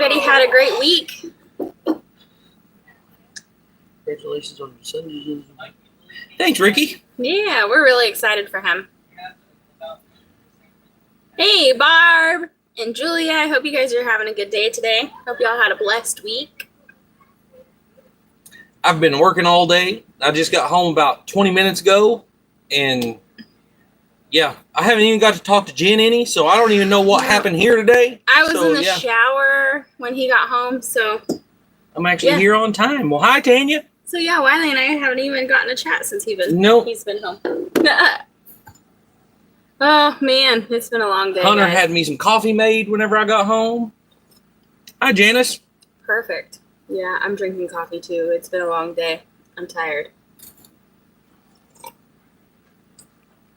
everybody had a great week. Congratulations on your son. Thanks, Ricky. Yeah, we're really excited for him. Hey, Barb and Julia. I hope you guys are having a good day today. Hope y'all had a blessed week. I've been working all day. I just got home about 20 minutes ago. And, yeah, I haven't even got to talk to Jen any, so I don't even know what happened here today. I was in the shower when he got home, so. I'm actually here on time. Well, hi, Tanya. So, yeah, Wiley and I haven't even gotten a chat since he's been home. Oh, man, it's been a long day. Hunter had me some coffee made whenever I got home. Hi, Janice. Perfect. Yeah, I'm drinking coffee, too. It's been a long day. I'm tired.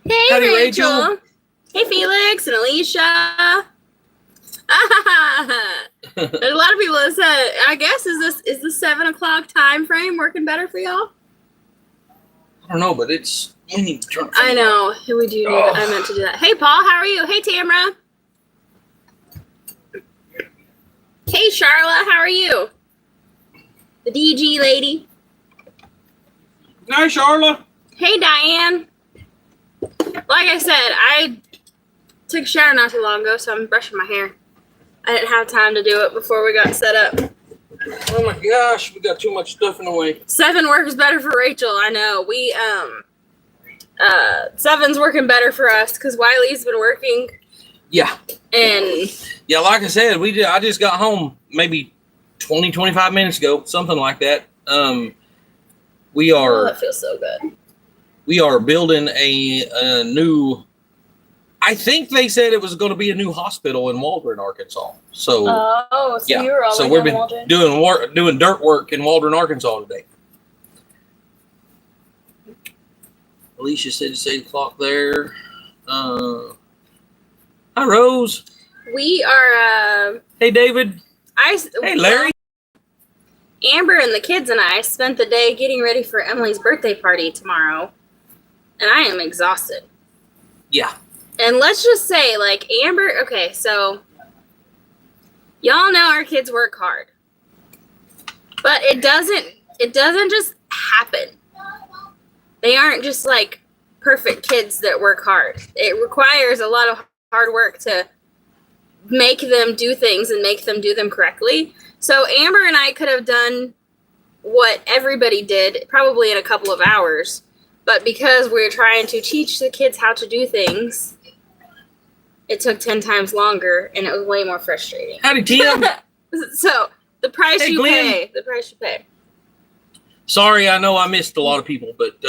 Hey, Howdy, Rachel. Hey, Felix and Alicia. There's a lot of people that said, I guess, is the 7 o'clock time frame working better for y'all? I don't know, but it's... I know. We do need I meant to do that. Hey, Paul, how are you? Hey, Tamara. Hey, Charlotte, how are you? The DG lady. Hi, Charlotte. Hey, Diane. Like I said, I took a shower not too long ago, so I'm brushing my hair. I didn't have time to do it before we got set up. Oh my gosh, we got too much stuff in the way. 7 works better for Rachel. I know. We 7's working better for us because Wiley's been working. Yeah. And yeah, like I said, I just got home maybe 20, 25 minutes ago, something like that. We are. Oh, that feels so good. We are building a new. I think they said it was going to be a new hospital in Waldron, Arkansas. So. Oh, so yeah. You were all so we've been doing dirt work in Waldron, Arkansas today. Alicia said it's 8 o'clock there. Hi, Rose. We are. Hey, David. Hey, Larry. Amber and the kids and I spent the day getting ready for Emily's birthday party tomorrow. And I am exhausted. Yeah. And let's just say, like, Amber, okay, so y'all know our kids work hard. But it doesn't just happen. They aren't just, like, perfect kids that work hard. It requires a lot of hard work to make them do things and make them do them correctly. So Amber and I could have done what everybody did probably in a couple of hours. But because we're trying to teach the kids how to do things, it took 10 times longer, and it was way more frustrating. Howdy, Tim. So, the price you pay. The price you pay. Sorry, I know I missed a lot of people, but...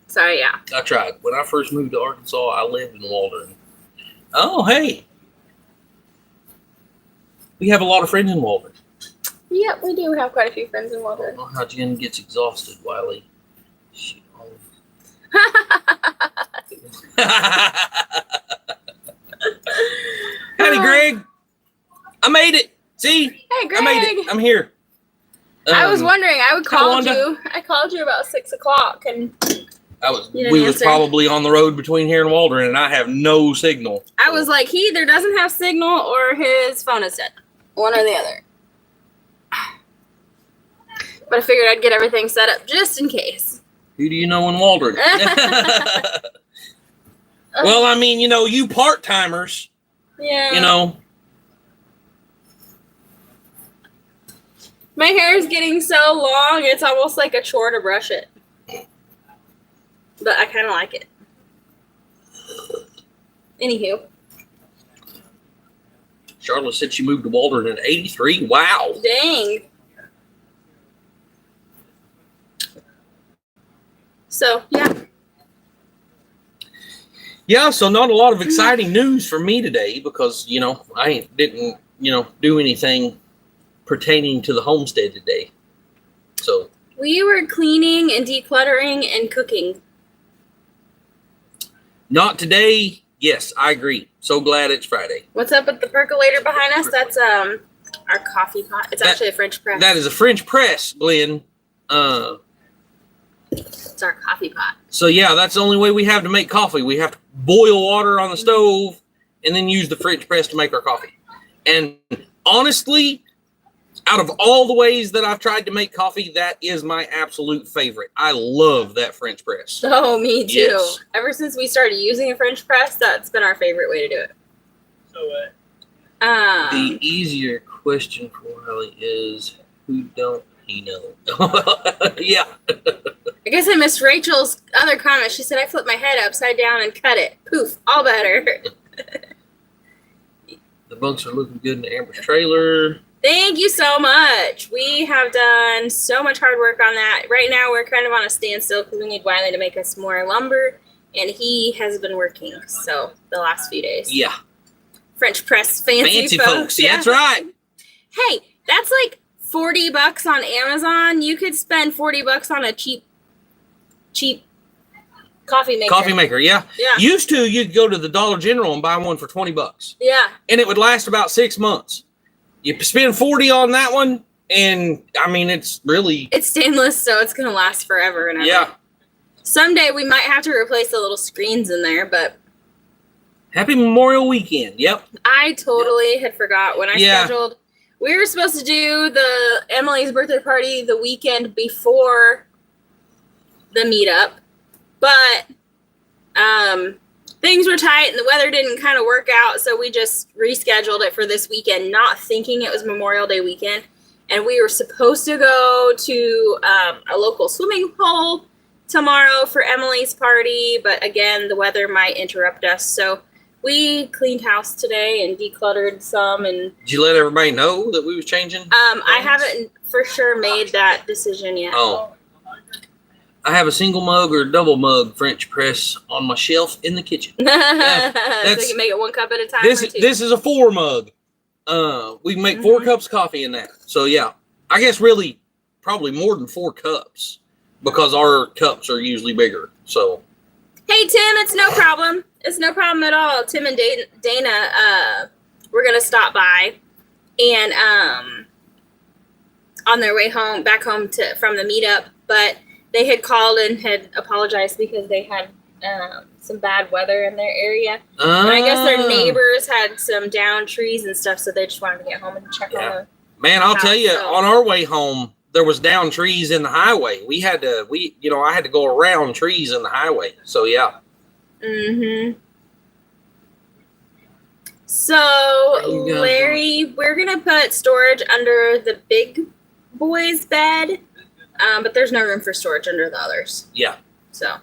Sorry, yeah. I tried. When I first moved to Arkansas, I lived in Waldron. Oh, hey. We have a lot of friends in Waldron. Yep, we do have quite a few friends in Waldron. I don't know how Jen gets exhausted, Wiley. She always... Howdy, Greg. I made it. See? Hey, Greg. I made it. I'm here. I was wondering. I called you. I called you about 6 o'clock, and we was probably on the road between here and Waldron, and I have no signal. I was like, he either doesn't have signal or his phone is dead. One or the other. But I figured I'd get everything set up just in case. Who do you know in Waldron? Well, I mean, you part-timers. Yeah. My hair is getting so long, it's almost like a chore to brush it. But I kind of like it. Anywho. Charlotte said she moved to Waldron in 83. Wow. Dang. So, yeah. Yeah, so not a lot of exciting news for me today because, I didn't, do anything pertaining to the homestead today. So. We were cleaning and decluttering and cooking. Not today. Yes, I agree. So glad it's Friday. What's up with the percolator behind us? That's our coffee pot. It's actually a French press. That is a French press, Glenn. It's our coffee pot. So yeah, that's the only way we have to make coffee. We have to boil water on the stove and then use the French press to make our coffee. And honestly, Out of all the ways that I've tried to make coffee, that is my absolute favorite. I love that French press. Oh, me too. Yes. Ever since we started using a French press, that's been our favorite way to do it. The easier question for Wiley is, who don't he know? Yeah. I guess I missed Rachel's other comment. She said, I flipped my head upside down and cut it. Poof, all better. The bunks are looking good in Amber's trailer. Thank you so much. We have done so much hard work on that. Right now, we're kind of on a standstill because we need Wiley to make us more lumber, and he has been working, so the last few days. Yeah. French press fancy folks. Yeah. That's right. Hey, that's like $40 on Amazon. You could spend $40 on a cheap coffee maker. Coffee maker, yeah. Yeah. Used to, you'd go to the Dollar General and buy one for $20. Yeah. And it would last about 6 months. You spend $40 on that one, and I mean, it's stainless, so it's gonna last forever and ever. Yeah. Someday we might have to replace the little screens in there, but Happy Memorial Weekend. Yep. I totally had forgot when I scheduled. We were supposed to do the Emily's birthday party the weekend before the meetup, but things were tight and the weather didn't kind of work out, so we just rescheduled it for this weekend, not thinking it was Memorial Day weekend. And we were supposed to go to a local swimming hole tomorrow for Emily's party, but again, the weather might interrupt us. So we cleaned house today and decluttered some. And did you let everybody know that we was changing? I haven't for sure made that decision yet. Oh. I have a single mug or double mug French press on my shelf in the kitchen. So you can make it one cup at a time. This is a 4 mug. We can make 4 cups of coffee in that. So yeah, I guess really probably more than 4 cups because our cups are usually bigger. So. Hey Tim, it's no problem. It's no problem at all. Tim and Dana, we're gonna stop by, and on their way home, back home from the meetup, but they had called and had apologized because they had some bad weather in their area. And I guess their neighbors had some downed trees and stuff, so they just wanted to get home and check on them. Man, I'll tell you, on our way home, there was downed trees in the highway. I had to go around trees in the highway. So, yeah. Mm-hmm. So, Larry, we're going to put storage under the big boy's bed. But there's no room for storage under the others. Yeah. So.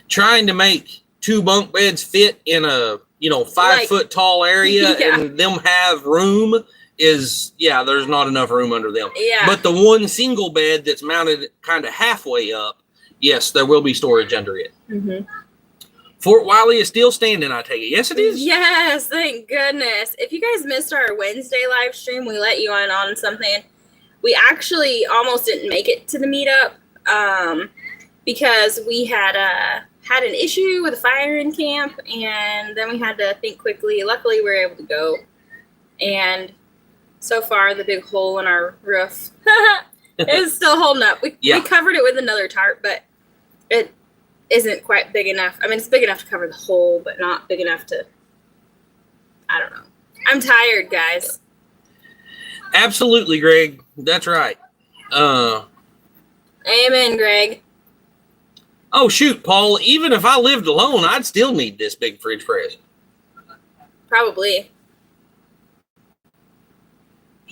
Trying to make 2 bunk beds fit in a, 5 foot tall area and them have room is, there's not enough room under them. Yeah. But the one single bed that's mounted kind of halfway up, yes, there will be storage under it. Mm-hmm. Fort Wiley is still standing, I take it. Yes, it is. Yes, thank goodness. If you guys missed our Wednesday live stream, we let you in on something. We actually almost didn't make it to the meetup because we had an issue with a fire in camp, and then we had to think quickly. Luckily, we were able to go, and so far, the big hole in our roof is still holding up. We covered it with another tarp, but it isn't quite big enough. I mean, it's big enough to cover the hole, but not big enough to, I don't know. I'm tired, guys. Absolutely, Greg. That's right. Amen, Greg. Oh, shoot, Paul. Even if I lived alone, I'd still need this big fridge press. Probably.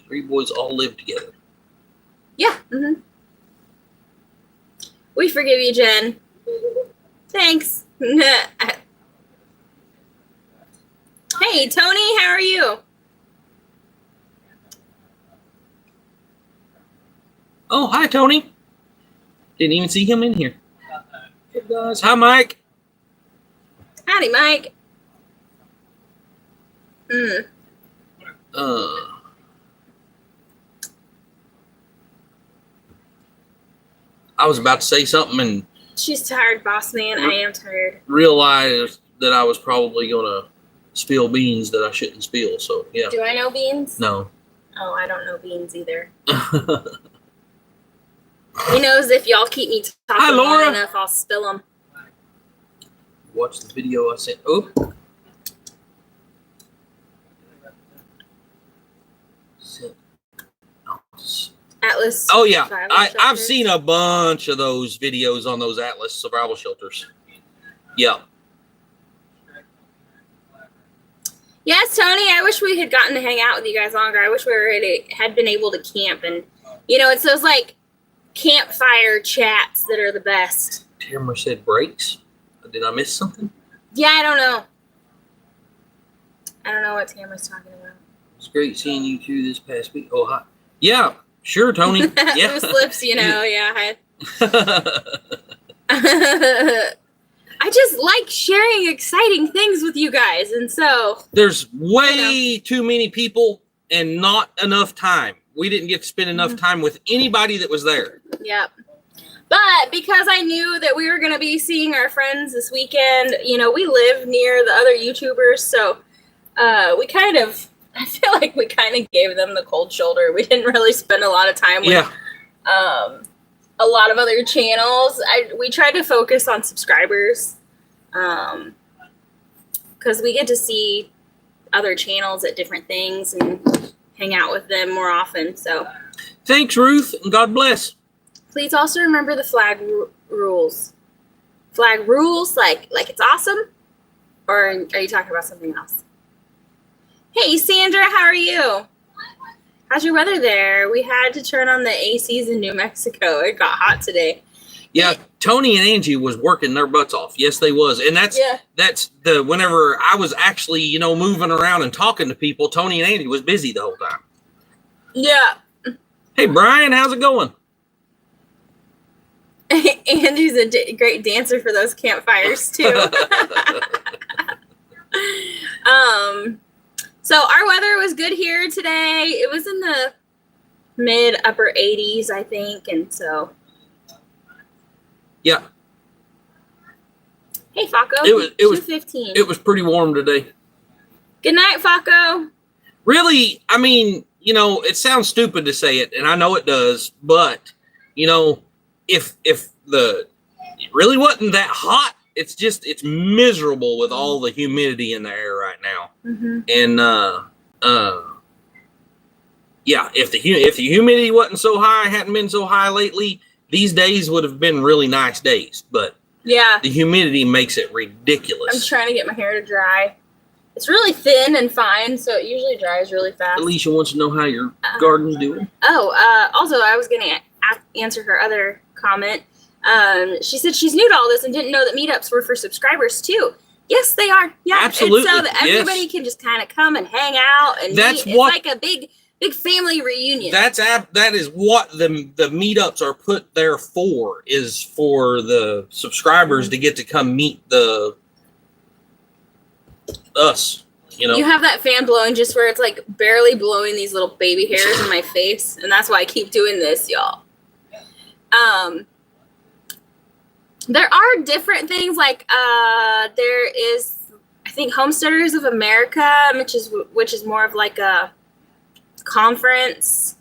3 boys all live together. Yeah. Mm-hmm. We forgive you, Jen. Thanks. Hey, Tony, how are you? Oh, hi, Tony. Didn't even see him in here. Hey, guys. Hi, Mike. Howdy, Mike. I was about to say something and she's tired, boss man. I am tired. Realized that I was probably gonna spill beans that I shouldn't spill. So yeah. Do I know beans? No. Oh, I don't know beans either. He knows if y'all keep me talking long enough, I'll spill them. Watch the video I sent. Oh. Atlas. Oh yeah, survival I've shelters. seen a bunch of those videos on those Atlas survival shelters. Yeah. Yes, Tony, I wish we had gotten to hang out with you guys longer. I wish we already had been able to camp. And, it's those, like, campfire chats that are the best. Tamara said brakes. Did I miss something? Yeah, I don't know. I don't know what Tamara's talking about. It's great seeing you two this past week. Oh, hi. Yeah, sure, Tony. Yeah. Those slips, yeah. I just like sharing exciting things with you guys, and so there's way too many people and not enough time. We didn't get to spend enough time with anybody that was there. Yep. But because I knew that we were going to be seeing our friends this weekend, we live near the other YouTubers, so I feel like we kind of gave them the cold shoulder. We didn't really spend a lot of time with a lot of other channels. We tried to focus on subscribers because we get to see other channels at different things and hang out with them more often. So thanks, Ruth, and God bless. Please also remember the flag rules. Flag rules, like it's awesome? Or are you talking about something else? Hey, Sandra, how are you? How's your weather there? We had to turn on the ACs in New Mexico. It got hot today. Yeah, Tony and Angie was working their butts off. Yes, they was. And that's the whenever I was actually, moving around and talking to people, Tony and Angie was busy the whole time. Yeah. Hey, Brian, how's it going? Angie's a great dancer for those campfires, too. So our weather was good here today. It was in the mid-upper 80s, I think, and so. Yeah. Hey, Faco. It was 2:15. It was pretty warm today. Good night, Faco. Really, I mean, it sounds stupid to say it, and I know it does, but if it really wasn't that hot, it's miserable with all the humidity in the air right now. Mm-hmm. And if the humidity wasn't so high, hadn't been so high lately, these days would have been really nice days. But yeah, the humidity makes it ridiculous. I'm trying to get my hair to dry. It's really thin and fine, so it usually dries really fast. Alicia wants to know how your garden's doing. Also, I was going to answer her other comment. She said she's new to all this and didn't know that meetups were for subscribers too. Yes, they are. Yeah, absolutely. It's so that everybody can just kind of come and hang out and meet. It's like a big family reunion. That is what the meetups are put there for, is for the subscribers to get to come meet us. You have that fan blowing just where it's like barely blowing these little baby hairs in my face, and that's why I keep doing this, y'all. There are different things, like there is, I think, Homesteaders of America, which is more of like a conference.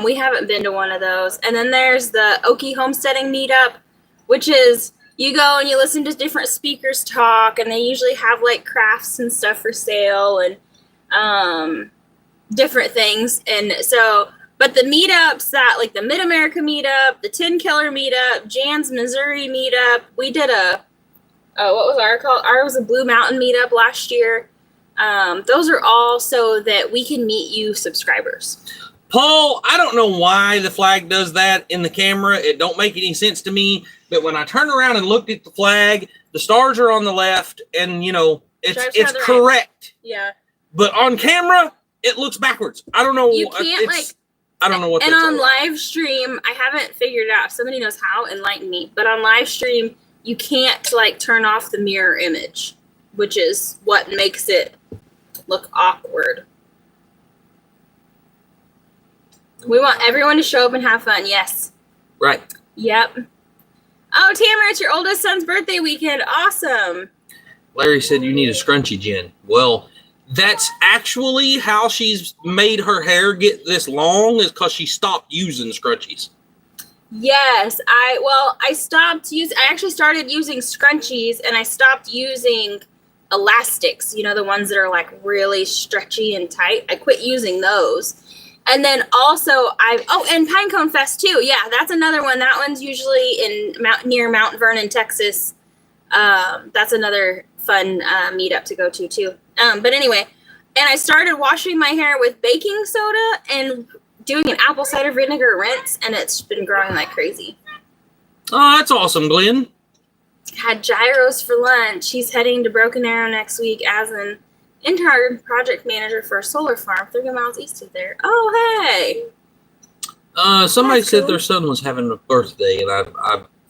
We haven't been to one of those. And then there's the Okie Homesteading Meetup, which is you go and you listen to different speakers talk, and they usually have like crafts and stuff for sale and different things. And so, but the meetups that, like the Mid-America Meetup, the Tin Killer Meetup, Jan's Missouri Meetup, we did what was our call? Ours was a Blue Mountain Meetup last year. Those are all so that we can meet you subscribers. Paul, I don't know why the flag does that in the camera. It don't make any sense to me. But when I turn around and looked at the flag, the stars are on the left, and it's correct. Yeah. But on camera, it looks backwards. I don't know. You can't I don't know what. And on live stream, I haven't figured it out. If somebody knows how, enlighten me. But on live stream, you can't turn off the mirror image, which is what makes it look awkward. We want everyone to show up and have fun. Yes. Right. Yep. Oh, Tamara, it's your oldest son's birthday weekend. Awesome. Larry said you need a scrunchie, Jen. Well, that's actually how she's made her hair get this long, is because she stopped using scrunchies. Yes. I actually started using scrunchies, and I stopped using elastics, the ones that are like really stretchy and tight. I quit using those. And then also and Pinecone Fest too. Yeah, that's another one. That one's usually near Mount Vernon, Texas. That's another fun meetup to go to too. But anyway, and I started washing my hair with baking soda and doing an apple cider vinegar rinse, and it's been growing like crazy. Oh, that's awesome, Glenn. Had gyros for lunch. He's heading to Broken Arrow next week as an intern project manager for a solar farm 30 miles east of there. Oh, hey. Somebody That's said cool. their son was having a birthday, and I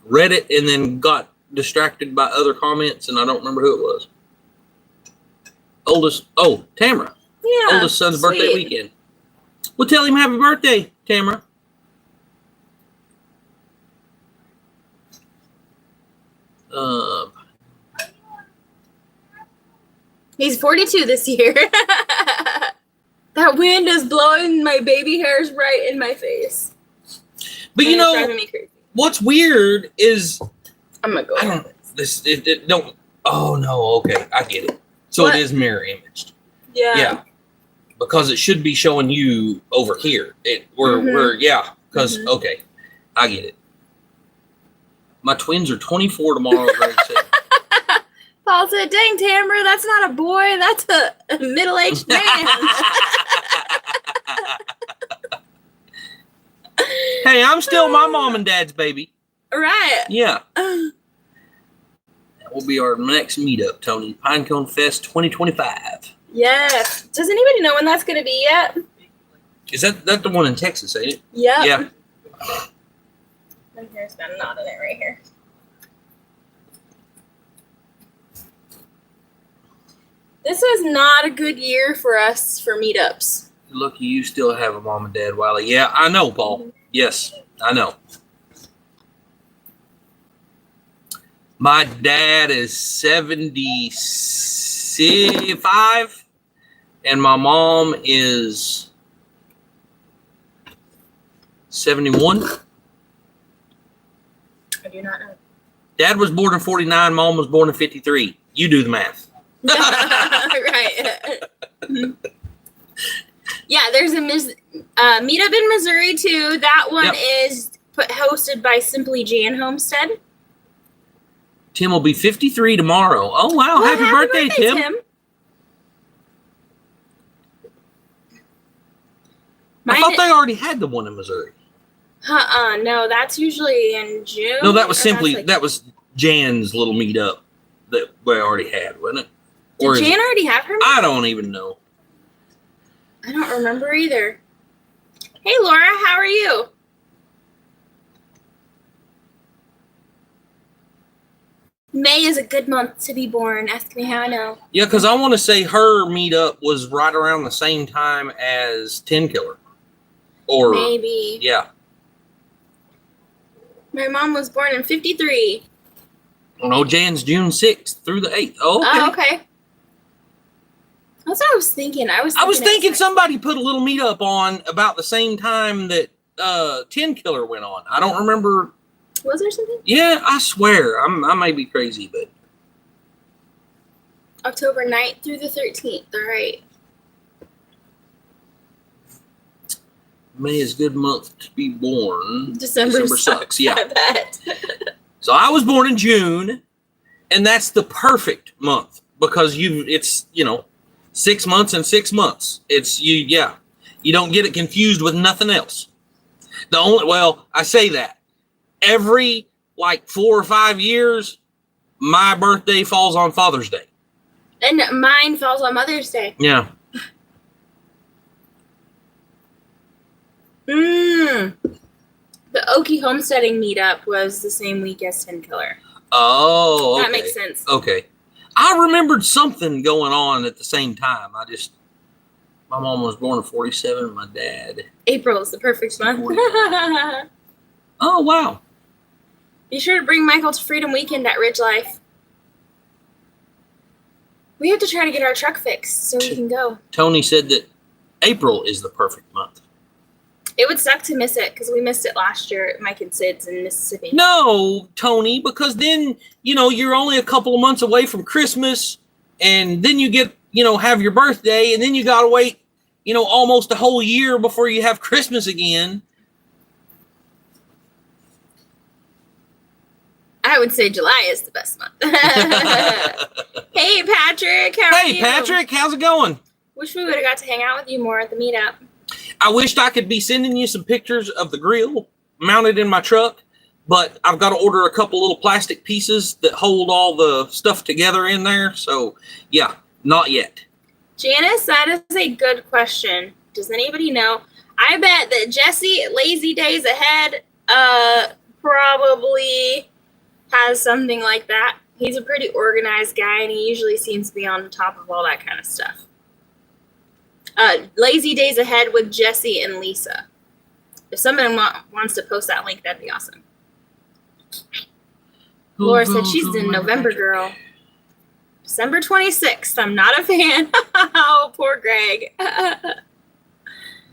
read it and then got distracted by other comments, and I don't remember who it was. Tamara. Yeah. Oldest son's sweet. birthday weekend. We'll tell him happy birthday, Tamara. He's 42 this year. That wind is blowing my baby hairs right in my face. But and it's driving me crazy. What's weird is I'm gonna go. don't. Oh no. Okay, I get it. So What? it is mirror imaged. Yeah. Because it should be showing you over here. Because okay, I get it. My twins are 24 tomorrow. Paul said, "Dang, Tamara, that's not a boy. That's a middle-aged man." Hey, I'm still my mom and dad's baby. Right. Yeah. That will be our next meetup, Tony. Pinecone Fest 2025. Yes. Does anybody know when that's going to be yet? Is that the one in Texas, ain't it? Yep. Yeah. My hair's got a knot in it right here. This was not a good year for us for meetups. Lucky you still have a mom and dad, Wiley. Yeah, I know, Paul. Mm-hmm. Yes, I know. My dad is 75, and my mom is 71. I do not know. Dad was born in 49. Mom was born in 53. You do the math. Right. Yeah, there's a meetup in Missouri too. That one is hosted by Simply Jan Homestead. Tim will be 53 tomorrow. Oh, wow. Well, happy birthday, Tim. I thought they already had the one in Missouri. No, that's usually in June. No, that was that was Jan's little meetup that we already had, wasn't it? Did Jan already have her? I don't even know. I don't remember either. Hey, Laura, how are you? May is a good month to be born. Ask me how I know. Yeah, because I want to say her meetup was right around the same time as 10 Killer. Or maybe. Yeah. My mom was born in 53. Oh, no, Jan's June 6th through the 8th. Oh, okay. Oh, okay. That's what I was thinking. I was thinking somebody put a little meetup on about the same time that 10 Killer went on. I don't remember. Was there something? Yeah, I swear. I may be crazy, but. October 9th through the 13th. All right. May is a good month to be born. December sucks. Yeah. I bet. So I was born in June, and that's the perfect month because it's 6 months and 6 months. You don't get it confused with nothing else. I say that every 4 or 5 years, my birthday falls on Father's Day. And mine falls on Mother's Day. Yeah. The Okie homesteading meetup was the same week as 10 Killer. Oh, okay. That makes sense. Okay. I remembered something going on at the same time. My mom was born in 47 and my dad. April is the perfect month. Oh, wow. Be sure to bring Michael to Freedom Weekend at Ridge Life. We have to try to get our truck fixed so we can go. Tony said that April is the perfect month. It would suck to miss it because we missed it last year at Mike and Sid's in Mississippi. No, Tony, because then, you're only a couple of months away from Christmas, and then you get, have your birthday, and then you got to wait almost a whole year before you have Christmas again. I would say July is the best month. Hey, Patrick. How are you? Hey, Patrick. How's it going? Wish we would have got to hang out with you more at the meetup. I wished I could be sending you some pictures of the grill mounted in my truck, but I've got to order a couple little plastic pieces that hold all the stuff together in there. So, yeah, not yet. Janice, that is a good question. Does anybody know? I bet that Jesse, Lazy Days Ahead, probably has something like that. He's a pretty organized guy, and he usually seems to be on top of all that kind of stuff. Lazy Days Ahead with Jesse and Lisa. If someone wants to post that link, that'd be awesome. Laura said she's a November girl. December 26th. I'm not a fan. Oh, poor Greg.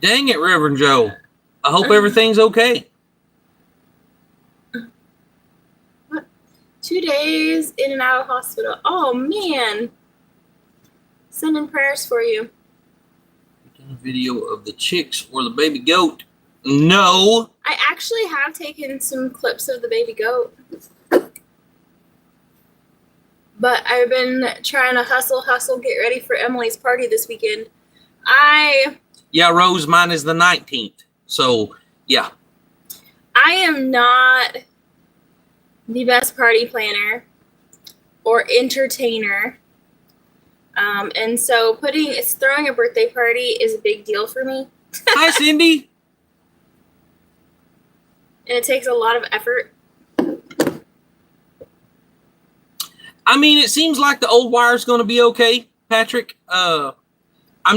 Dang it, Reverend Joe. I hope everything's okay. 2 days in and out of hospital. Oh, man. Sending prayers for you. A video of the chicks or the baby goat. No. I actually have taken some clips of the baby goat. But I've been trying to hustle, get ready for Emily's party this weekend. Yeah, Rose, mine is the 19th. So, yeah. I am not the best party planner or entertainer. And so throwing a birthday party is a big deal for me. Hi, Cindy. And it takes a lot of effort. I mean, it seems like the old wire's going to be okay, Patrick. I'm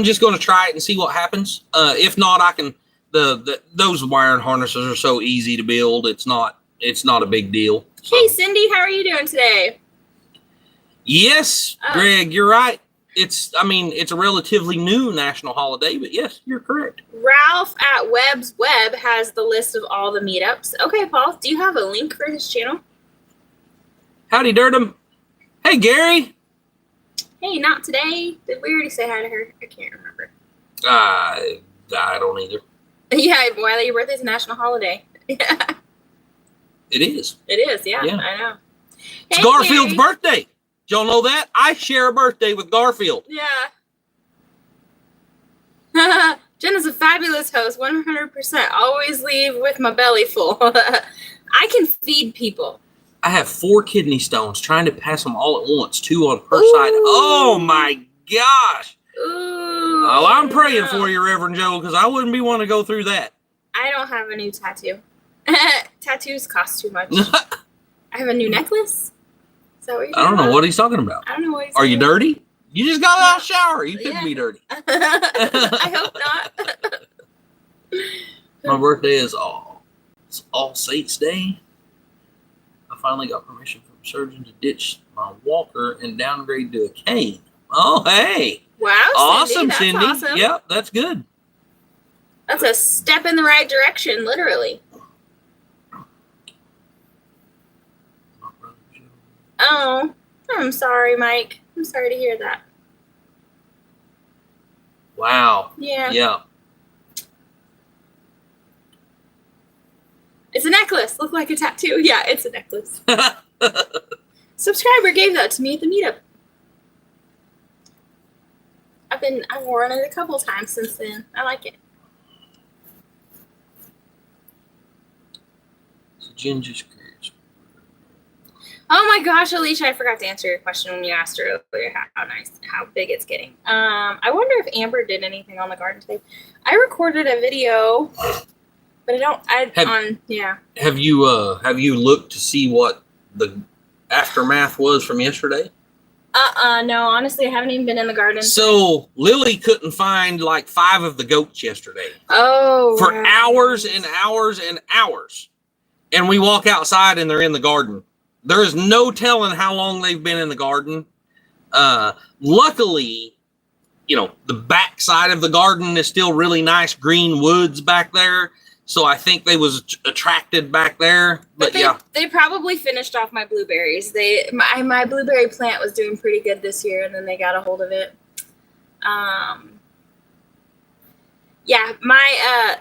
just going to try it and see what happens. If not, I can. Those wiring harnesses are so easy to build. It's not a big deal. So. Hey, Cindy, how are you doing today? Yes, Greg, you're right. It's a relatively new national holiday, but yes, you're correct. Ralph at Webb's Web has the list of all the meetups. Okay, Paul, do you have a link for his channel? Howdy, Dirtum. Hey, Gary. Hey, not today. Did we already say hi to her? I can't remember. I don't either. Yeah, Wiley, your birthday's a national holiday. Yeah. It is. It is, yeah. I know. It's Garfield's birthday. Did y'all know that? I share a birthday with Garfield. Yeah. Jen is a fabulous host, 100%. Always leave with my belly full. I can feed people. I have 4 kidney stones, trying to pass them all at once, 2 on per side. Oh, my gosh. Ooh. Oh, I'm praying for you, Reverend Joe, because I wouldn't be wanting to go through that. I don't have a new tattoo. Tattoos cost too much. I have a new necklace. Is that what you're I don't know what he's talking about. I don't know what he's Are you about. Dirty? You just got out of the shower. You couldn't be dirty. I hope not. My birthday is All Saints Day. I finally got permission from a surgeon to ditch my walker and downgrade to a cane. Oh, hey. Wow, awesome, Cindy. Cindy. Awesome. Yep, that's good. That's a step in the right direction, literally. Oh, I'm sorry, Mike. I'm sorry to hear that. Wow. Yeah. Yeah. It's a necklace. Look like a tattoo. Yeah, it's a necklace. Subscriber gave that to me at the meetup. I've worn it a couple times since then. I like it. So Jen just curious. Oh my gosh, Alicia, I forgot to answer your question when you asked earlier how big it's getting. I wonder if Amber did anything on the garden today. I recorded a video, but Have you looked to see what the aftermath was from yesterday? No, honestly, I haven't even been in the garden. So Lily couldn't find like 5 of the goats yesterday. Oh, for hours and hours and hours. And we walk outside and they're in the garden. There is no telling how long they've been in the garden. Luckily, the back side of the garden is still really nice green woods back there. So I think they was attracted back there. But they probably finished off my blueberries. My blueberry plant was doing pretty good this year, and then they got a hold of it. Yeah, my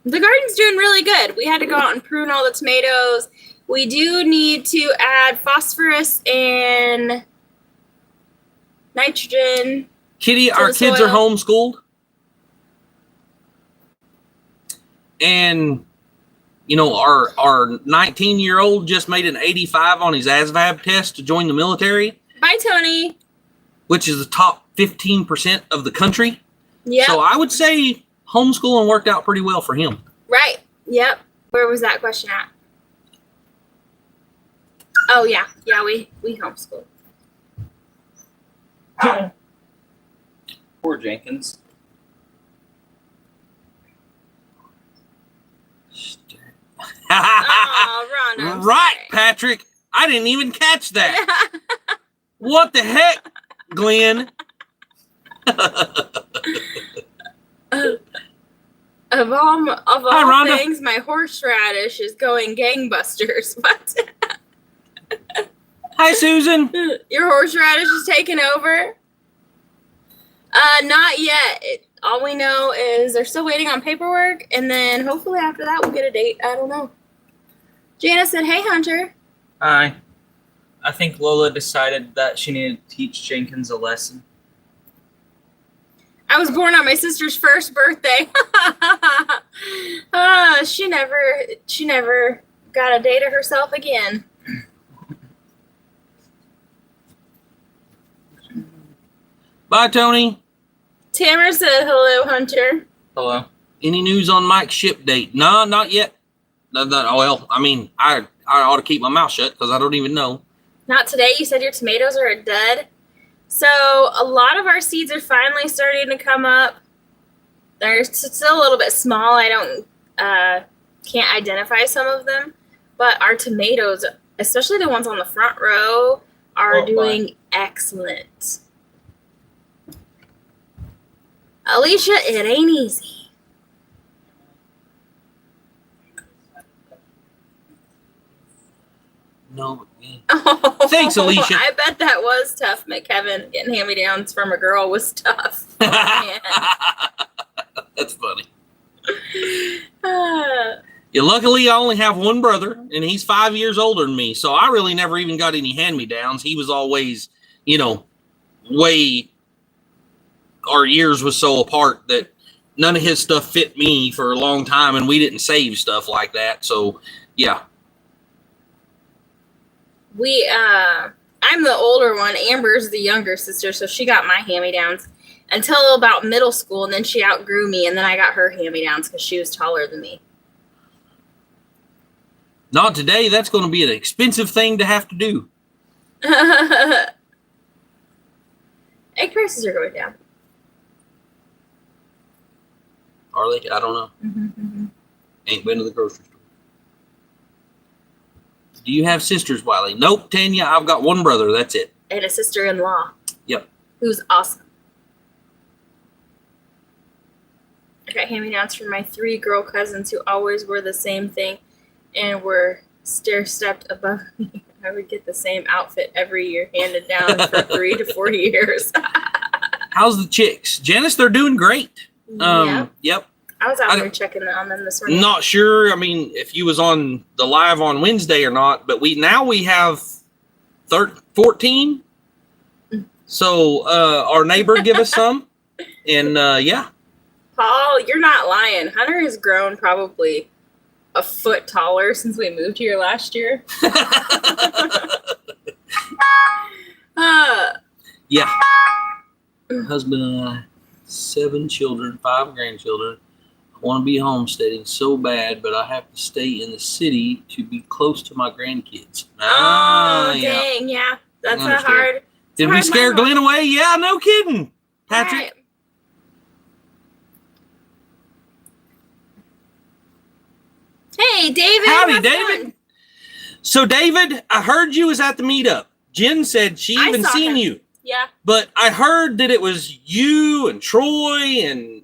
the garden's doing really good. We had to go out and prune all the tomatoes. We do need to add phosphorus and nitrogen. Kitty, our kids are homeschooled. And, you know, our 19-year-old just made an 85 on his ASVAB test to join the military. Bye, Tony. Which is the top 15% of the country. Yeah. So I would say homeschooling worked out pretty well for him. Right. Yep. Where was that question at? Oh, yeah. Yeah, we homeschool. Poor Jenkins. Oh, Ron, right, Patrick. I didn't even catch that. What the heck, Glenn? Of all Hi, things, my horseradish is going gangbusters. What? Hi, Susan. Your horseradish is taking over? Not yet. All we know is they're still waiting on paperwork, and then hopefully after that we'll get a date. I don't know. Jana said, "Hey, Hunter." Hi. I think Lola decided that she needed to teach Jenkins a lesson. I was born on my sister's first birthday. She never got a day to herself again. Bye, Tony. Tamara said, "Hello, Hunter." Hello. Any news on Mike's ship date? No, not yet. No, well, I mean, I ought to keep my mouth shut because I don't even know. Not today. You said your tomatoes are dead. So a lot of our seeds are finally starting to come up. They're still a little bit small. I can't identify some of them, but our tomatoes, especially the ones on the front row, are doing excellent. Alicia, it ain't easy. No. Oh, Thanks, Alicia. I bet that was tough, McKevin. Getting hand-me-downs from a girl was tough. Man. That's funny. Yeah, luckily, I only have one brother, and he's 5 years older than me, so I really never even got any hand-me-downs. He was always, you know, our years was so apart that none of his stuff fit me for a long time, and we didn't save stuff like that. So, yeah. I'm the older one. Amber's the younger sister, so she got my hand-me-downs until about middle school, and then she outgrew me, and then I got her hand-me-downs because she was taller than me. Not today. That's going to be an expensive thing to have to do. Egg prices are going down. Are they? I don't know. Mm-hmm. Ain't been to the grocery store. Do you have sisters, Wiley? Nope, Tanya. I've got one brother. That's it. And a sister-in-law. Yep. Who's awesome. I got hand-me-downs from my 3 girl cousins who always wore the same thing and were stair-stepped above me. I would get the same outfit every year handed down for 3 to 4 years. How's the chicks? Janice, they're doing great. Yep. I was out there checking on them this morning. Not sure. I mean, if you was on the live on Wednesday or not, but we have 14. So our neighbor give us some, and yeah. Paul, you're not lying. Hunter has grown probably a foot taller since we moved here last year. Yeah. Husband and I, 7 children, 5 grandchildren. I want to be homesteading so bad, but I have to stay in the city to be close to my grandkids. Dang, yeah. That's a hard. Did we scare Glenn away? Yeah, no kidding. Patrick. Right. Hey, David. Howdy, David. Fun. So, David, I heard you was at the meetup. Jen said she even seen you. Yeah. But I heard that it was you and Troy and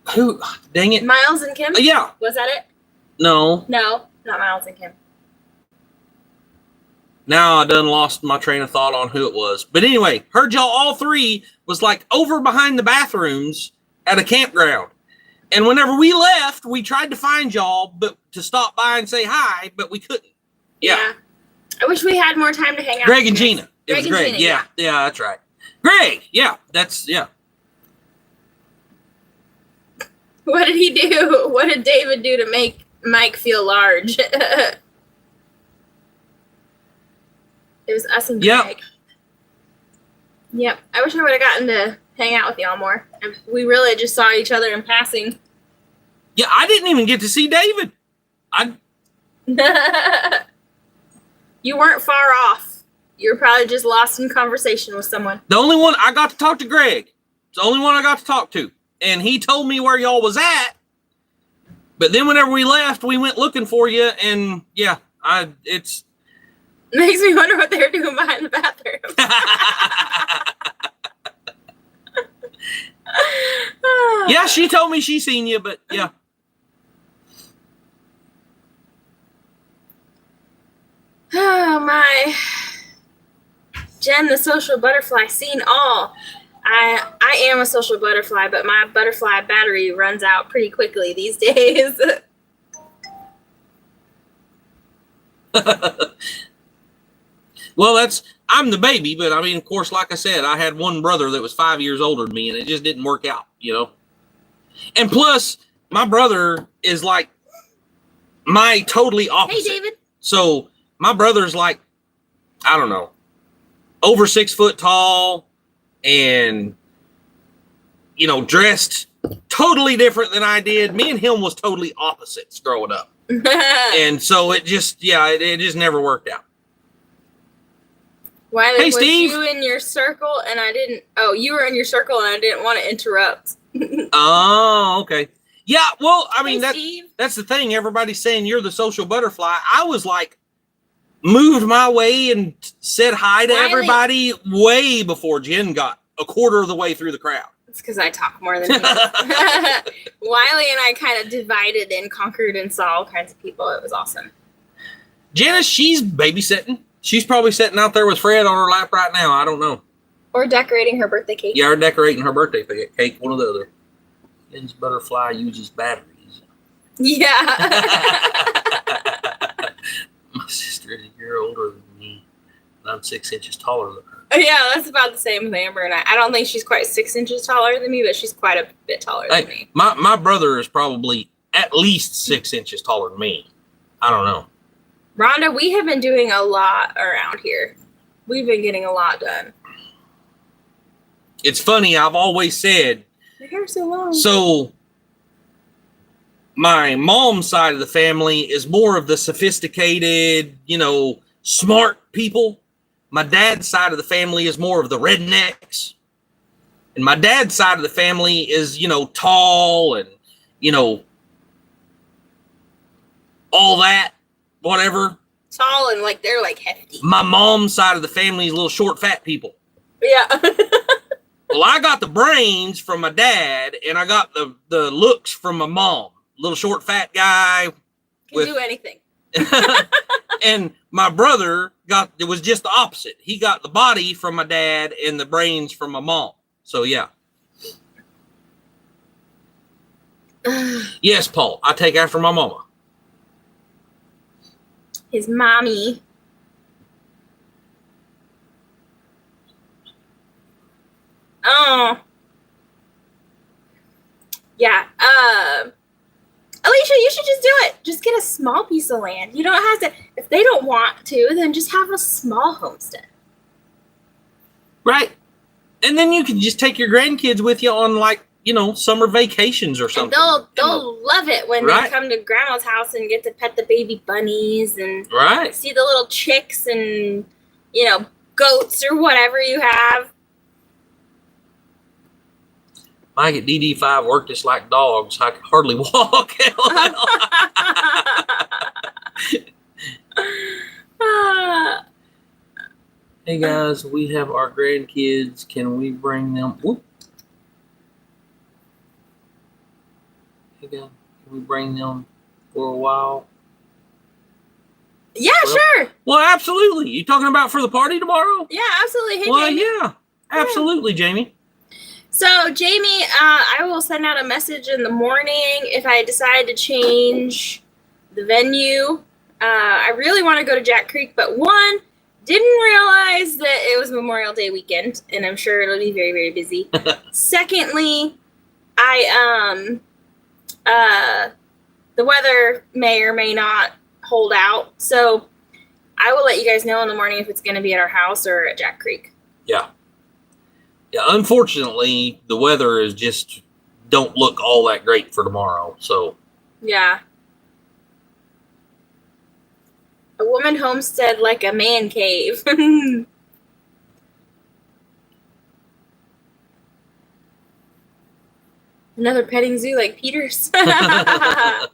who? Dang it. Miles and Kim? Yeah. Was that it? No. No, not Miles and Kim. Now I done lost my train of thought on who it was. But anyway, heard y'all all three was like over behind the bathrooms at a campground. And whenever we left, we tried to find y'all but to stop by and say hi, but we couldn't. Yeah. I wish we had more time to hang out. Greg and Gina. It Greg was and Greg. Gina, Yeah, that's right. Greg. Yeah, yeah. What did he do? What did David do to make Mike feel large? It was us and Greg. Yep. I wish I would have gotten to hang out with y'all more. We really just saw each other in passing. Yeah, I didn't even get to see David. You weren't far off. You were probably just lost in conversation with someone. The only one I got to talk to Greg. It's the only one I got to talk to. And he told me where y'all was at. But then whenever we left, we went looking for you. And yeah, it's... Makes me wonder what they were doing behind the bathroom. Yeah, she told me she seen you, but yeah. Oh my. Jen, the social butterfly, seen all. I am a social butterfly, but my butterfly battery runs out pretty quickly these days. Well, I'm the baby, but I mean, of course, like I said, I had one brother that was 5 years older than me, and it just didn't work out, you know? And plus, my brother is like my totally opposite. Hey, David. So my brother's like, I don't know, over 6 foot tall and, you know, dressed totally different than I did. Me and him was totally opposites growing up. And so it just never worked out. Wiley, hey, was Steve. you in your circle and I didn't... Oh, you were in your circle and I didn't want to interrupt. Oh, okay. Yeah, well, I mean, Hey, that's the thing. Everybody's saying you're the social butterfly. I was like, moved my way and said hi to Wiley. everybody way before Jen got a quarter of the way through the crowd. It's because I talk more than you. Wiley and I kind of divided and conquered and saw all kinds of people. It was awesome. Janice, she's babysitting. She's probably sitting out there with Fred on her lap right now. I don't know. Or decorating her birthday cake. Yeah, or decorating her birthday cake, one or the other. Jen's butterfly uses batteries. Yeah. My sister is a year older than me, and I'm 6 inches taller than her. Yeah, that's about the same with Amber and I don't think she's quite 6 inches taller than me, but she's quite a bit taller than me. My brother is probably at least 6 inches taller than me. I don't know. Rhonda, we have been doing a lot around here. We've been getting a lot done. It's funny, I've always said, My hair's so long. so my mom's side of the family is more of the sophisticated, you know, smart people. My dad's side of the family is more of the rednecks. And my dad's side of the family is, you know, tall and, you know, all that, whatever. Tall and like they're like hefty. My mom's side of the family is little short, fat people. Yeah. Well, I got the brains from my dad, and I got the looks from my mom. Little short, fat guy. Can do anything. And my brother it was just the opposite. He got the body from my dad and the brains from my mom. So, yeah. Yes, Paul, I take after my mama. His mommy. Oh. Yeah. Alicia, you should just do it. Just get a small piece of land. You don't have to, if they don't want to, then just have a small homestead. Right. And then you can just take your grandkids with you on, like, you know, summer vacations or something. And they'll love it when Right. they come to grandma's house and get to pet the baby bunnies and Right. see the little chicks and, you know, goats or whatever you have. Mike at DD5 worked us like dogs. I could hardly walk. Hey guys, we have our grandkids. Can we bring them? Whoop. Hey guys, can we bring them for a while? Yeah, Well, sure. Well, absolutely. You talking about for the party tomorrow? Yeah, absolutely. Hey, Well, Jamie. yeah, absolutely, Jamie. So, Jamie, I will send out a message in the morning if I decide to change the venue. I really want to go to Jack Creek, but one, didn't realize that it was Memorial Day weekend, and I'm sure it'll be very, very busy. Secondly, the weather may or may not hold out, so I will let you guys know in the morning if it's going to be at our house or at Jack Creek. Yeah. Yeah, unfortunately, the weather is just don't look all that great for tomorrow. So yeah. A woman homestead like a man cave. Another petting zoo like Peter's. My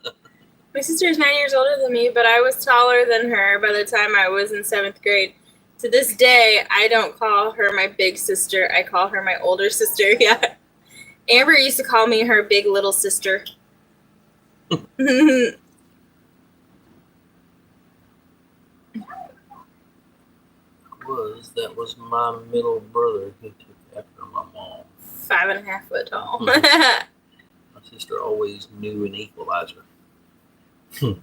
sister is 9 years older than me, but I was taller than her by the time I was in 7th grade. To this day, I don't call her my big sister. I call her my older sister. Yeah. Amber used to call me her big little sister. that was my middle brother who took after my mom. 5.5 foot tall. My sister always knew an equalizer. The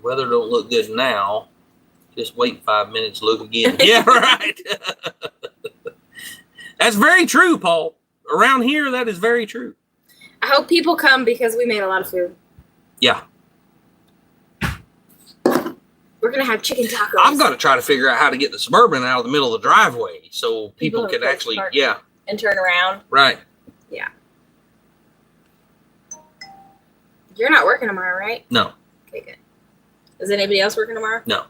weather don't look good now. Just wait 5 minutes, look again. Yeah, right. That's very true, Paul. Around here, that is very true. I hope people come because we made a lot of food. Yeah. We're going to have chicken tacos. I've got to try to figure out how to get the Suburban out of the middle of the driveway so people can actually, yeah. And turn around. Right. Yeah. You're not working tomorrow, right? No. Okay, good. Is anybody else working tomorrow? No.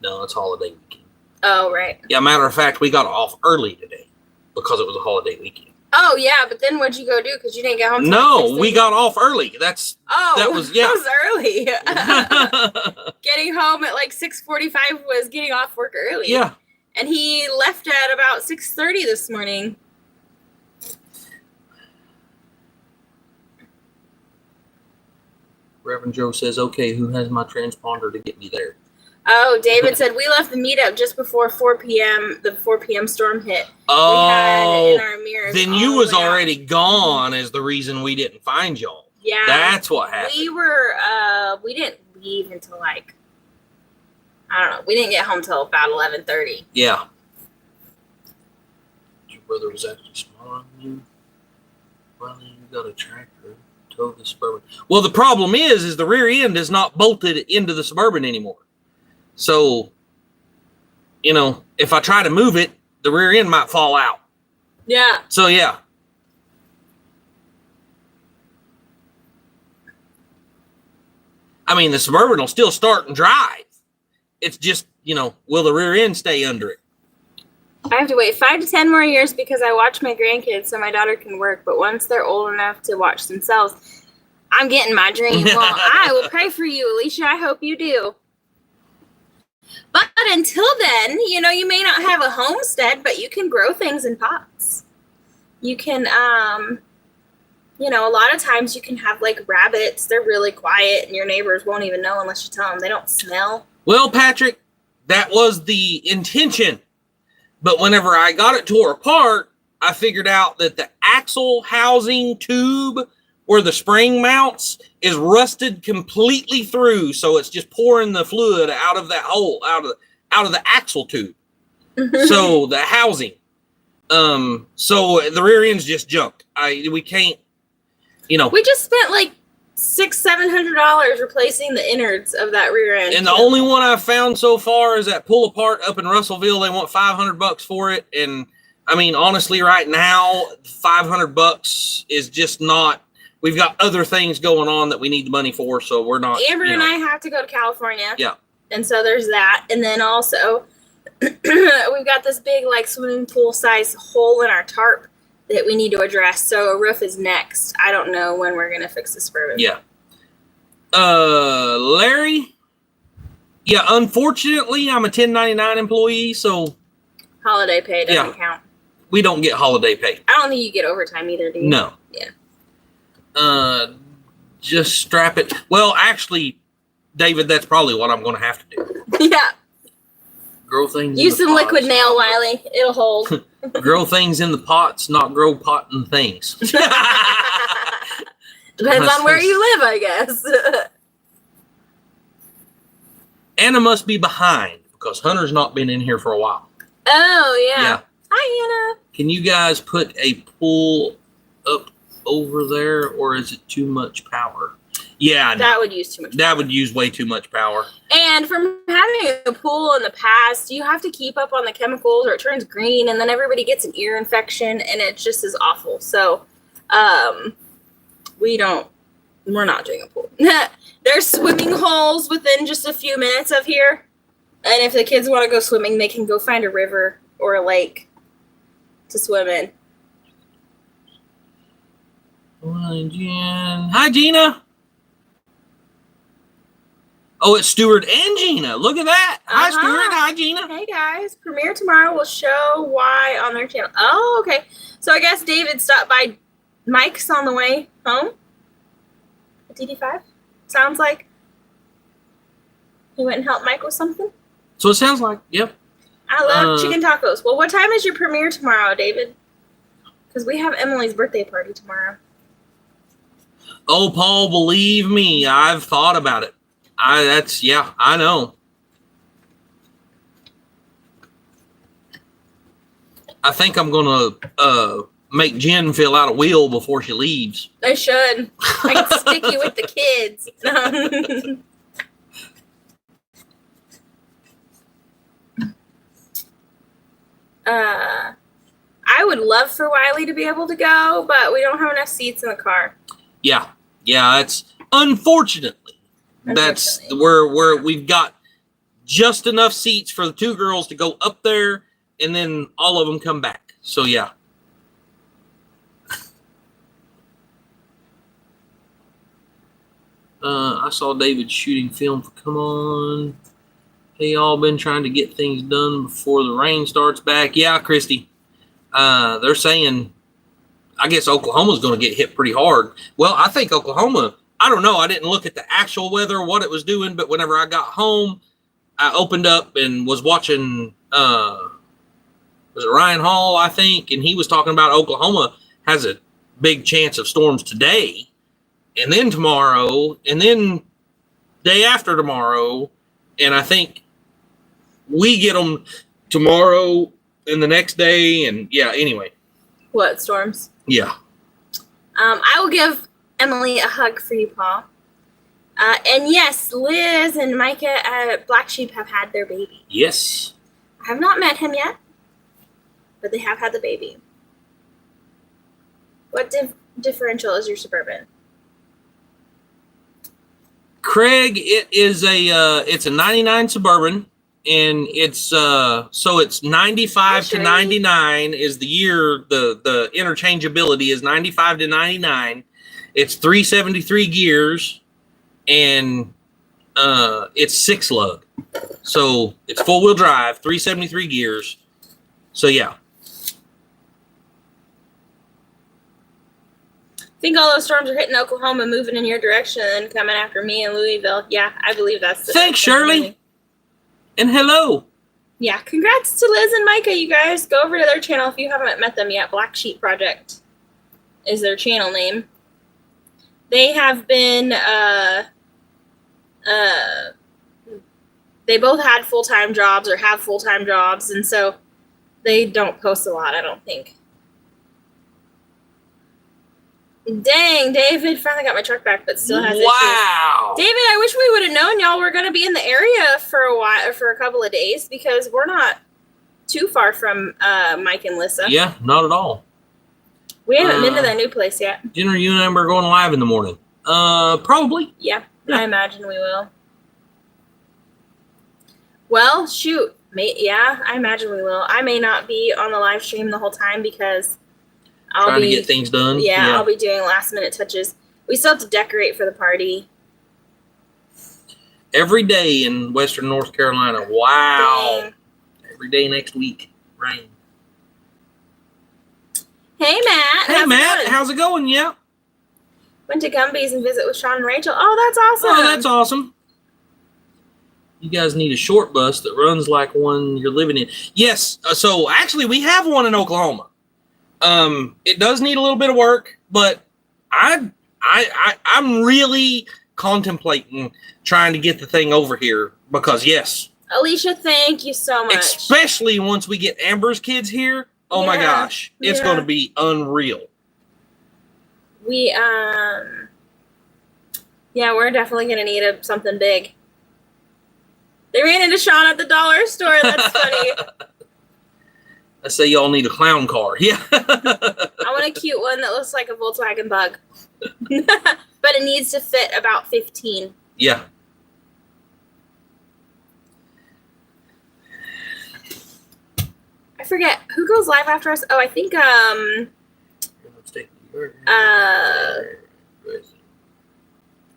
No, it's holiday weekend. Oh, right. Yeah, matter of fact, we got off early today because it was a holiday weekend. Oh, yeah, but then what'd you go do? Because you didn't get home till No, like we got off early. That was early. Getting home at like 6:45 was getting off work early. Yeah. And he left at about 6:30 this morning. Reverend Joe says, okay, who has my transponder to get me there? Oh, David said, we left the meetup just before 4 p.m. The 4 p.m. storm hit. Oh, we had in our mirrors then you was already gone is the reason we didn't find y'all. Yeah. That's what happened. We didn't leave until like, I don't know. We didn't get home till about 11:30. Yeah. Your brother was actually smaller than you? Well, you got a tractor. Tow the Suburban. Well, the problem is the rear end is not bolted into the Suburban anymore. So, if I try to move it, the rear end might fall out. Yeah. So, yeah. I mean, the Suburban will still start and drive. It's just, will the rear end stay under it? I have to wait 5 to 10 more years because I watch my grandkids so my daughter can work. But once they're old enough to watch themselves, I'm getting my dream. Well, I will pray for you, Alicia. I hope you do. But until then, you may not have a homestead, but you can grow things in pots. You can, a lot of times you can have like rabbits. They're really quiet and your neighbors won't even know unless you tell them. They don't smell. Well, Patrick, that was the intention. But whenever I got it tore apart, I figured out that the axle housing tube where the spring mounts is rusted completely through. So it's just pouring the fluid out of that hole, out of the axle tube. So the housing. So the rear end's just junk. We can't, We just spent like $600-700 replacing the innards of that rear end. And the only one I've found so far is that pull apart up in Russellville. They want $500 for it. And I mean, honestly, right now, $500 is just not. We've got other things going on that we need the money for, so we're not. Amber and I have to go to California. Yeah. And so there's that. And then also, we've got this big, like, swimming pool size hole in our tarp that we need to address. So a roof is next. I don't know when we're going to fix the Suburban. Yeah. Larry? Yeah, unfortunately, I'm a 1099 employee, so. Holiday pay doesn't count. We don't get holiday pay. I don't think you get overtime either, do you? No. Yeah. Just strap it. Well, actually, David, that's probably what I'm going to have to do. Yeah. Grow things. Use in the some liquid pots, nail, not Wiley. It'll hold. grow things in the pots, not grow potting things. Depends on where you live, I guess. Anna must be behind because Hunter's not been in here for a while. Oh, yeah. Yeah. Hi, Anna. Can you guys put a pool up over there, or is it too much power? Yeah, no. That would use too much power. That would use way too much power. And from having a pool in the past, you have to keep up on the chemicals or it turns green and then everybody gets an ear infection and it just is awful. So we're not doing a pool. There's swimming holes within just a few minutes of here. And if the kids want to go swimming, they can go find a river or a lake to swim in. Hi, Gina. Oh, it's Stuart and Gina. Look at that. Hi, Stuart. Hi, Gina. Hey, guys. Premiere tomorrow will show why on their channel. Oh, okay. So I guess David stopped by. Mike's on the way home. At DD5? Sounds like he went and helped Mike with something. So it sounds like, yep. I love chicken tacos. Well, what time is your premiere tomorrow, David? Because we have Emily's birthday party tomorrow. Oh, Paul, believe me, I've thought about it. I know. I think I'm gonna make Jen fill out a will before she leaves. I should. I can stick you with the kids. I would love for Wiley to be able to go, but we don't have enough seats in the car. Yeah, it's unfortunately. That's where we've got just enough seats for the two girls to go up there, and then all of them come back. So yeah. I saw David shooting film for Come On. Hey, y'all been trying to get things done before the rain starts back. Yeah, Christy. They're saying, I guess Oklahoma's going to get hit pretty hard. Well, I think Oklahoma, I don't know. I didn't look at the actual weather, what it was doing, but whenever I got home, I opened up and was watching, was it Ryan Hall, I think, and he was talking about Oklahoma has a big chance of storms today, and then tomorrow, and then day after tomorrow, and I think we get them tomorrow and the next day, and yeah, anyway. What, storms? Yeah. I will give Emily a hug for you, Paul. And yes, Liz and Micah at Black Sheep have had their baby. Yes. I have not met him yet, but they have had the baby. What differential is your Suburban? Craig, it's a 99 Suburban, and it's so it's 95 to 99 is the year, the interchangeability is 95 to 99. It's 373 gears, and it's 6 lug. So it's 4-wheel drive, 373 gears. So yeah. I think all those storms are hitting Oklahoma, moving in your direction, and coming after me in Louisville. Yeah, I believe that's the Thanks, Shirley. And hello. Yeah, congrats to Liz and Micah, you guys. Go over to their channel if you haven't met them yet. Black Sheep Project is their channel name. They have been, they both had full-time jobs or have full-time jobs, and so they don't post a lot, I don't think. Dang, David finally got my truck back, but still has issues. Wow. David, I wish we would have known y'all were going to be in the area for a while, for a couple of days, because we're not too far from Mike and Lissa. Yeah, not at all. We haven't been to that new place yet. Jenner, you and I are going live in the morning. Probably. Yeah, I imagine we will. Well, shoot. Yeah, I imagine we will. I may not be on the live stream the whole time because Trying to get things done. Yeah, I'll be doing last minute touches. We still have to decorate for the party. Every day in Western North Carolina. Wow. Dang. Every day next week. Rain. Hey, Matt. Hey, Matt. How's it going? Yeah. Went to Gumby's and visit with Sean and Rachel. Oh, that's awesome. Oh, that's awesome. You guys need a short bus that runs like one you're living in. Yes. So actually, we have one in Oklahoma. It does need a little bit of work, but I'm really contemplating trying to get the thing over here because yes. Alicia, thank you so much. Especially once we get Amber's kids here. Oh my gosh, it's going to be unreal. We we're definitely going to need something big. They ran into Sean at the dollar store. That's funny. I say y'all need a clown car. Yeah. I want a cute one that looks like a Volkswagen Bug. But it needs to fit about 15. Yeah. I forget who goes live after us. Oh, I think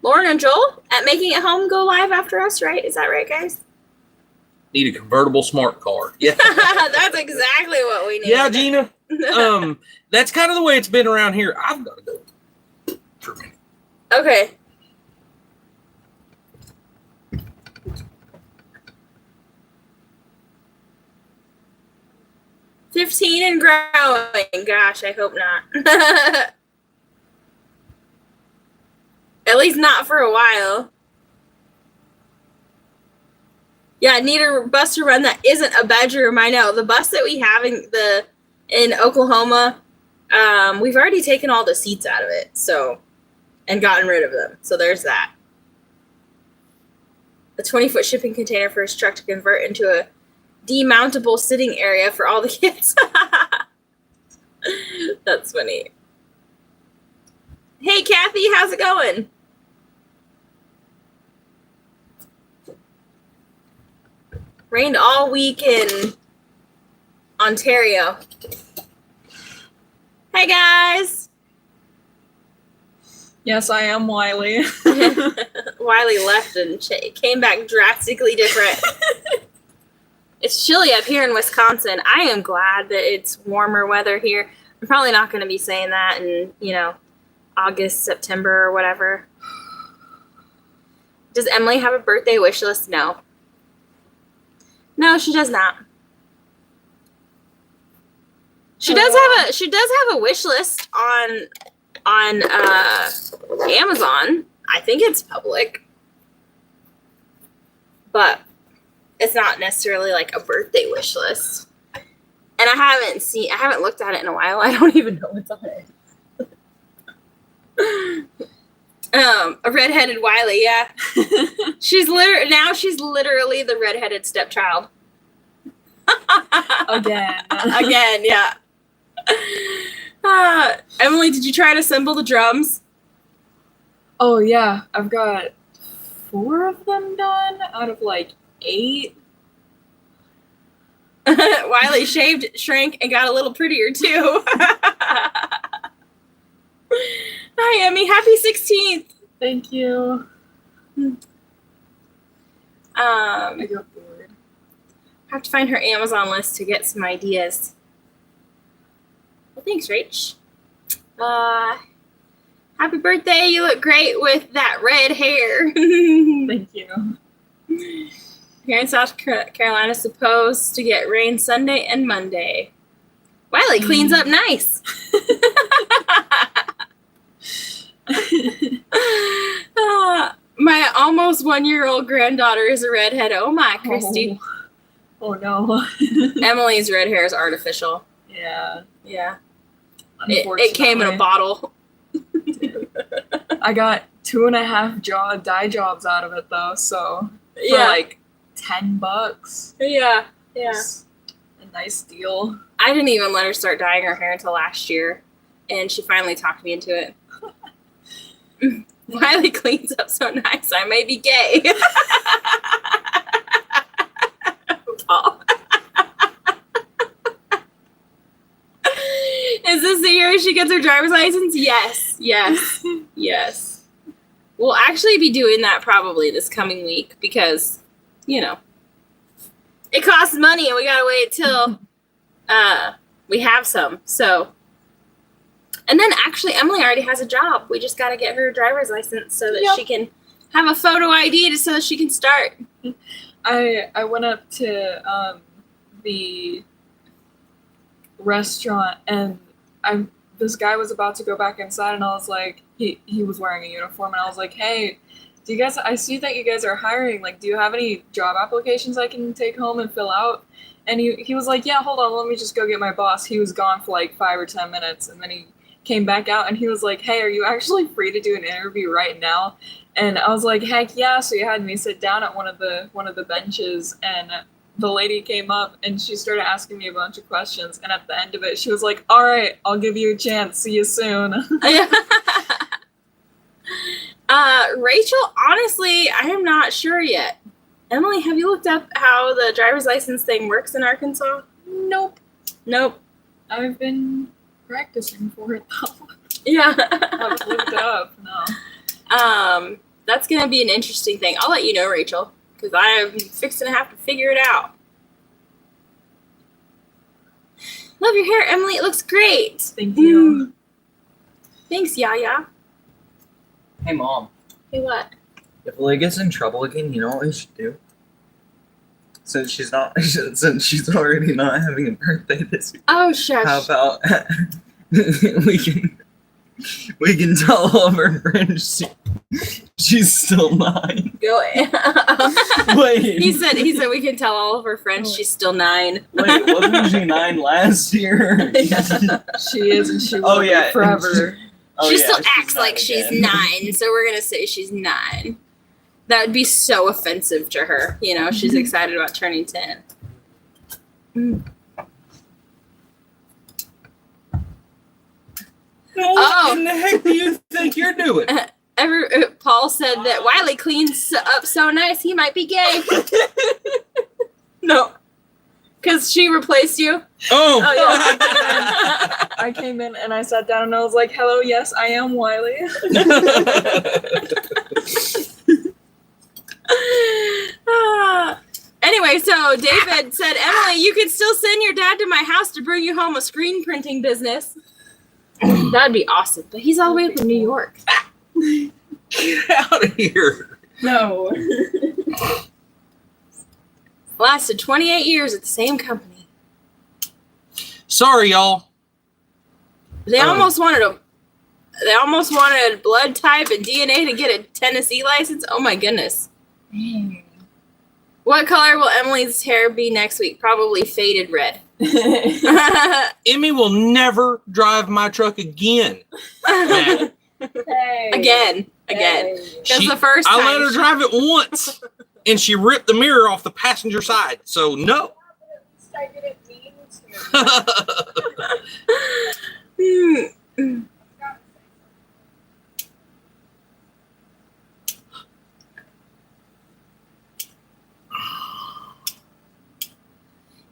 Lauren and Joel at Making It Home go live after us, right? Is that right, guys? Need a convertible smart car. Yeah. That's exactly what we need. Yeah, Gina. That's kind of the way it's been around here. I've got to go for a minute. Okay. $15 and growing. Gosh, I hope not. At least not for a while. Yeah, I need a bus to run that isn't a bedroom. I know. The bus that we have in Oklahoma, we've already taken all the seats out of it, and gotten rid of them. So there's that. A 20-foot shipping container for his truck to convert into a demountable sitting area for all the kids. That's funny. Hey, Kathy, how's it going? Rained all week in Ontario. Hey, guys. Yes, I am Wiley. Wiley left and came back drastically different. It's chilly up here in Wisconsin. I am glad that it's warmer weather here. I'm probably not going to be saying that in, August, September, or whatever. Does Emily have a birthday wish list? No. No, she does not. She does have a wish list on Amazon. I think it's public. But it's not necessarily like a birthday wish list. And I haven't looked at it in a while. I don't even know what's on it. A redheaded Wiley, yeah. She's literally the redheaded stepchild. Again. Again, yeah. Emily, did you try to assemble the drums? Oh, yeah. I've got 4 of them done out of 8. Wiley shaved, shrank, and got a little prettier, too. Hi, Emmy. Happy 16th. Thank you. I got bored. I have to find her Amazon list to get some ideas. Well, thanks, Rach. Happy birthday. You look great with that red hair. Thank you. Here in South Carolina, supposed to get rain Sunday and Monday. Wiley cleans up nice. My almost 1-year-old granddaughter is a redhead. Oh my, Christy. Oh no. Emily's red hair is artificial. Yeah. Yeah. It came in a bottle. I got 2.5 dye jobs out of it though, so for $10. Yeah. Yeah. It's a nice deal. I didn't even let her start dyeing her hair until last year, and she finally talked me into it. Wiley cleans up so nice. I may be gay. Paul. Is this the year she gets her driver's license? Yes. Yes. Yes. We'll actually be doing that probably this coming week because, it costs money and we gotta wait till we have some. So. And then actually, Emily already has a job. We just got to get her driver's license so that she can have a photo ID so that she can start. I went up to the restaurant and this guy was about to go back inside and I was like, he was wearing a uniform and I was like, hey, I see that you guys are hiring, like, do you have any job applications I can take home and fill out? And he was like, yeah, hold on, let me just go get my boss. He was gone for like 5 or 10 minutes and then he came back out and he was like, hey, are you actually free to do an interview right now? And I was like, heck yeah. So he had me sit down at one of the benches and the lady came up and she started asking me a bunch of questions. And at the end of it, she was like, all right, I'll give you a chance. See you soon. Rachel, honestly, I am not sure yet. Emily, have you looked up how the driver's license thing works in Arkansas? Nope. I've been practicing for it though. Yeah. I haven't looked it up, no. That's going to be an interesting thing. I'll let you know, Rachel, because I'm fixing to have to figure it out. Love your hair, Emily. It looks great. Thank you. Thanks, Yaya. Hey, Mom. Hey, what? If Leigh gets in trouble again, you know what we should do? Since she's already not having a birthday this year. Oh, shush. How about we can tell all of her friends she's still 9. Go. Wait. He said we can tell all of her friends she's still 9. Wait, wasn't she 9 last year? She is, and she will be forever. She still acts like she's 9, so we're gonna say she's 9. That would be so offensive to her. You know, she's excited about turning 10. What in the heck do you think you're doing? Paul said that Wiley cleans up so nice he might be gay. No. Because she replaced you? Oh yeah. I came in and I sat down and I was like, hello, yes, I am Wiley. Anyway, so David said, Emily, you could still send your dad to my house to bring you home a screen printing business. That'd be awesome. But he's all the way up in New York. Get out of here. No. Lasted 28 years at the same company. Sorry, y'all. They almost wanted blood type and DNA to get a Tennessee license. Oh my goodness. What color will Emily's hair be next week? Probably faded red. Emmy will never drive my truck again. Hey. Again. Because the first time I let her drive it once, and she ripped the mirror off the passenger side. So no. I didn't mean to.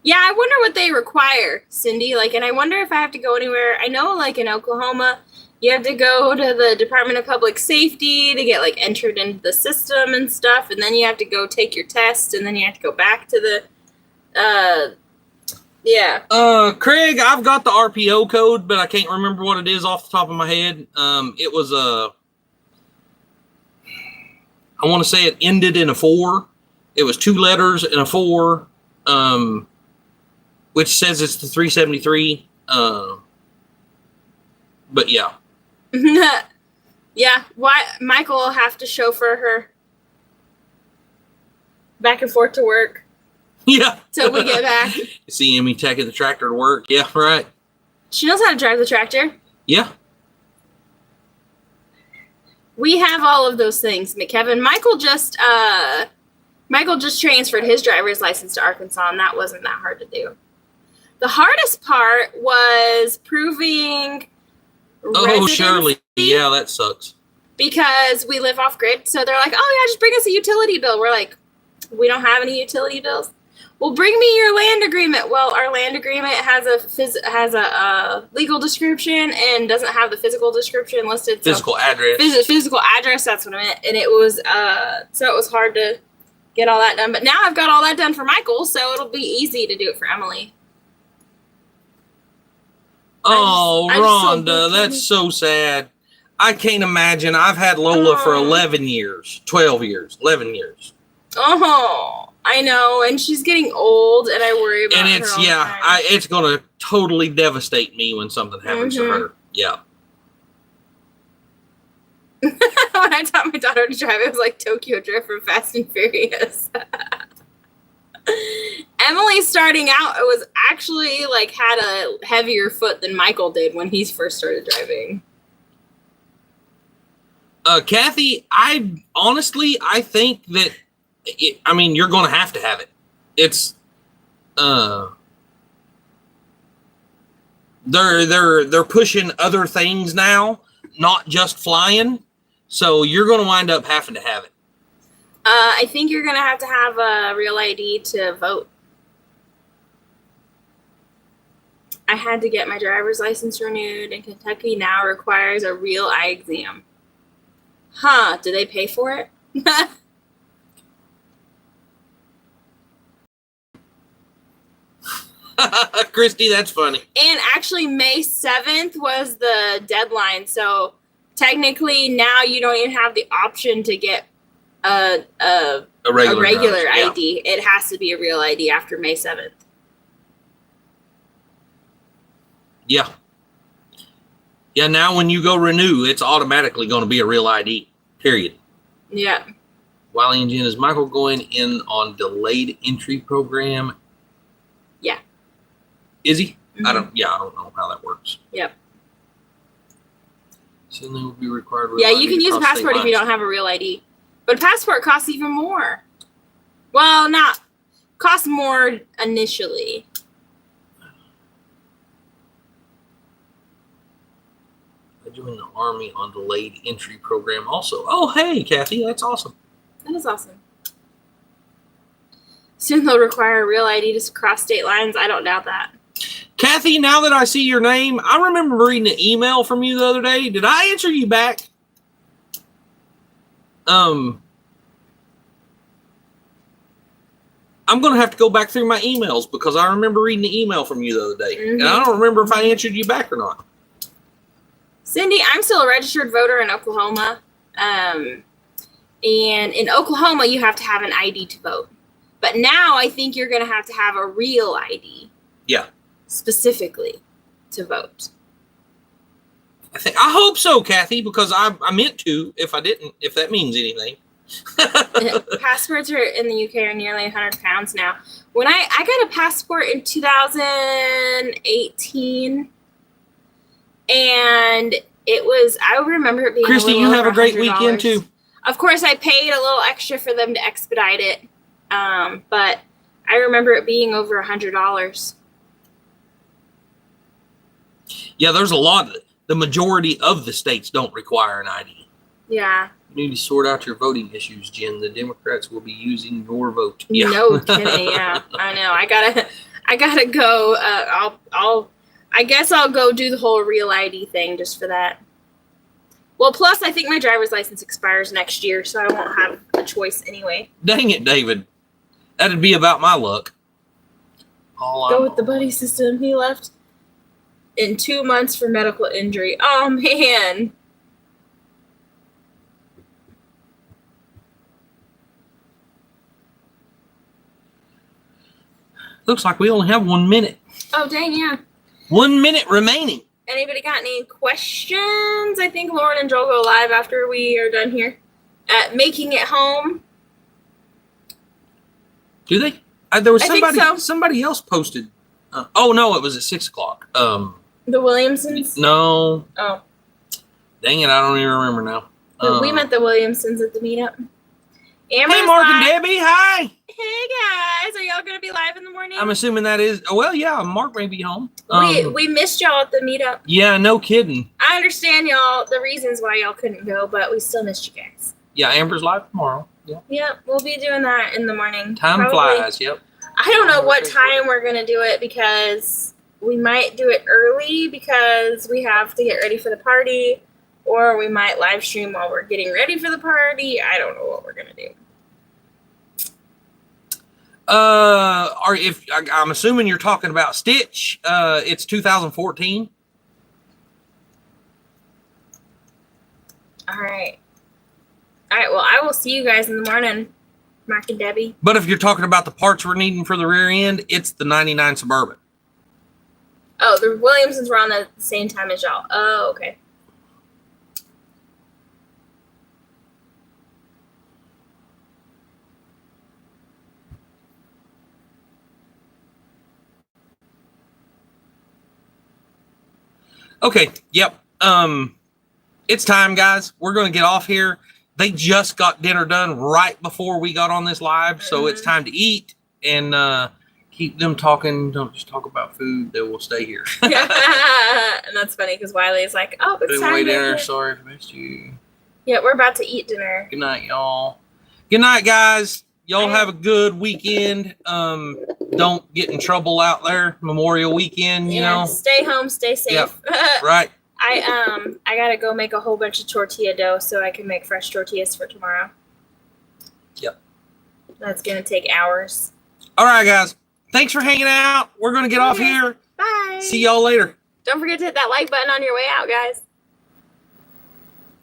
Yeah, I wonder what they require, Cindy. And I wonder if I have to go anywhere. I know, in Oklahoma, you have to go to the Department of Public Safety to get, entered into the system and stuff, and then you have to go take your test, and then you have to go back to the, yeah. Craig, I've got the RPO code, but I can't remember what it is off the top of my head. It was, I want to say it ended in a 4. It was 2 letters and a 4, which says it's the 373. But yeah. Yeah. Why Michael will have to chauffeur her back and forth to work. Yeah. Till we get back. See Emmy taking the tractor to work. Yeah, right. She knows how to drive the tractor. Yeah. We have all of those things, McKevin. Michael just transferred his driver's license to Arkansas, and that wasn't that hard to do. The hardest part was proving residency. Shirley. Yeah, that sucks. Because we live off grid, so they're like, "Oh yeah, just bring us a utility bill." We're like, "We don't have any utility bills." Well, bring me your land agreement. Well, our land agreement has a legal description and doesn't have the physical description listed. Physical address. Physical address. That's what I meant. And it was so it was hard to get all that done. But now I've got all that done for Michael, so it'll be easy to do it for Emily. Oh, Rhonda, that's so sad. I can't imagine. I've had Lola for 11 years, 12 years, 11 years. Oh, I know, and she's getting old, and I worry about And her. it's all the time. it's gonna totally devastate me when something happens to her. Yeah. When I taught my daughter to drive, it was like Tokyo Drift from Fast and Furious. Emily starting out was actually like had a heavier foot than Michael did when he first started driving. Kathy, I think that you're going to have it. It's they're pushing other things now, not just flying. So you're going to wind up having to have it. I think you're going to have a real ID to vote. I had to get my driver's license renewed, and Kentucky now requires a real eye exam. Huh, do they pay for it? Christy, that's funny. And actually, May 7th was the deadline, so technically now you don't even have the option to get a regular ID. Yeah. It has to be a real ID after May 7th. Yeah. Yeah, now when you go renew, it's automatically going to be a real ID, period. Yeah. Wiley and Jenn, is Michael going in on delayed entry program? Yeah. Is he? Mm-hmm. I don't know how that works. Yep. So they will be required. Yeah, you can use a passport if you don't have a real ID. But a passport costs even more. Well, costs more initially. I joined the Army on delayed entry program also. Oh, hey, Kathy, that's awesome. That is awesome. Soon they'll require a real ID to cross state lines. I don't doubt that. Kathy, now that I see your name, I remember reading an email from you the other day. Did I answer you back? I'm going to have to go back through my emails because I remember reading the email from you the other day. Mm-hmm. And I don't remember if I answered you back or not. Cindy, I'm still a registered voter in Oklahoma. And in Oklahoma, you have to have an ID to vote. But now I think you're going to have a real ID. Yeah. Specifically to vote. I hope so, Kathy, because I meant to. If I didn't, if that means anything. Passports are in the UK are nearly 100 pounds now. When I got a passport in 2018, and I remember it being Christy, you have a great weekend too. Of course, I paid a little extra for them to expedite it, but I remember it being over $100. Yeah, there's a lot. The majority of the states don't require an ID. Yeah. You need to sort out your voting issues, Jen. The Democrats will be using your vote. Yeah. No kidding. Yeah, I know. I gotta go. I guess I'll go do the whole real ID thing just for that. Well, plus I think my driver's license expires next year, so I won't have a choice anyway. Dang it, David. That'd be about my luck. Go with the buddy system. He left in 2 months for medical injury. Oh, man. Looks like we only have 1 minute. Oh, dang, yeah. 1 minute remaining. Anybody got any questions? I think Lauren and Joel go live after we are done here at Making It Home. Do they? There was I think so. Somebody else posted. Oh, no, it was at 6 o'clock. The Williamsons? No. Oh. Dang it, I don't even remember now. We met the Williamsons at the meetup. Amber's hey, Mark live. and Debbie, hi. Hey, guys. Are y'all going to be live in the morning? I'm assuming that is. Well, yeah, Mark may be home. We missed y'all at the meetup. Yeah, no kidding. I understand y'all, the reasons why y'all couldn't go, but we still missed you guys. Yeah, Amber's live tomorrow. Yeah. Yep, we'll be doing that in the morning. Time flies, yep. I don't know what time we're going to do it because we might do it early because we have to get ready for the party, or we might live stream while we're getting ready for the party. I don't know what we're going to do. I'm assuming you're talking about Stitch. It's 2014. All right. Well, I will see you guys in the morning. Mac and Debbie. But if you're talking about the parts we're needing for the rear end, it's the 99 Suburban. Oh, the Williamsons were on the same time as y'all. Oh, okay. Okay, yep. It's time, guys. We're going to get off here. They just got dinner done right before we got on this live, so it's time to eat and keep them talking. Don't just talk about food. They will stay here. And that's funny because Wiley's like, "Oh, it's time." Dinner. Sorry if I missed you. Yeah, we're about to eat dinner. Good night, y'all. Good night, guys. Y'all have a good weekend. Don't get in trouble out there. Memorial weekend, you know. Stay home, stay safe. Yep. Right. I gotta go make a whole bunch of tortilla dough so I can make fresh tortillas for tomorrow. Yep. That's gonna take hours. All right, guys. Thanks for hanging out. We're gonna get off here. Bye. See y'all later. Don't forget to hit that like button on your way out, guys.